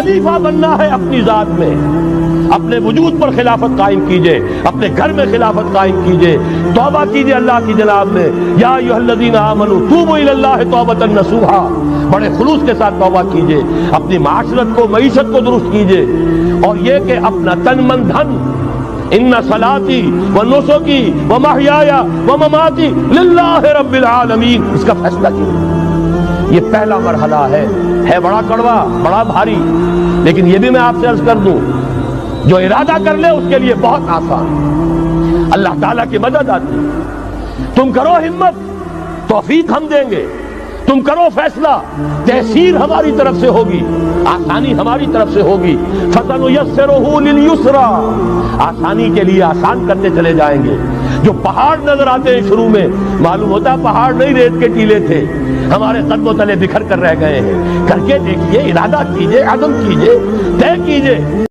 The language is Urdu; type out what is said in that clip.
خلیفہ بننا ہے اپنی ذات میں، اپنے وجود پر خلافت قائم کیجئے، اپنے گھر میں خلافت قائم کیجئے، توبہ کیجئے اللہ کی جناب میں۔ یا ایھا الذین آمنوا توبوا الی اللہ توبۃ نصوحا، بڑے خلوص کے ساتھ توبہ کیجئے، اپنی معاشرت کو، معیشت کو درست کیجئے، اور یہ کہ اپنا تن من دھن، ان صلاتی و نسکی و محیای و مماتی للہ رب العالمین، اس کا فیصلہ کیجئے۔ یہ پہلا مرحلہ ہے بڑا کڑوا، بڑا بھاری، لیکن یہ بھی میں آپ سے عرض کر دوں، جو ارادہ کر لے اس کے لیے بہت آسان، اللہ تعالیٰ کی مدد آتی ہے۔ تم کرو ہمت، توفیق ہم دیں گے، تم کرو فیصلہ، تحصیل ہماری طرف سے ہوگی، آسانی ہماری طرف سے ہوگی۔ فَسَنُيَسِّرُهُ لِلْيُسْرَىٰ، آسانی کے لیے آسان کرتے چلے جائیں گے۔ جو پہاڑ نظر آتے ہیں شروع میں، معلوم ہوتا ہے پہاڑ نہیں، ریت کے ٹیلے تھے، ہمارے قدم و تلے بکھر کر رہ گئے ہیں۔ کر کے دیکھیے، ارادہ کیجئے، عزم کیجئے، طے کیجئے۔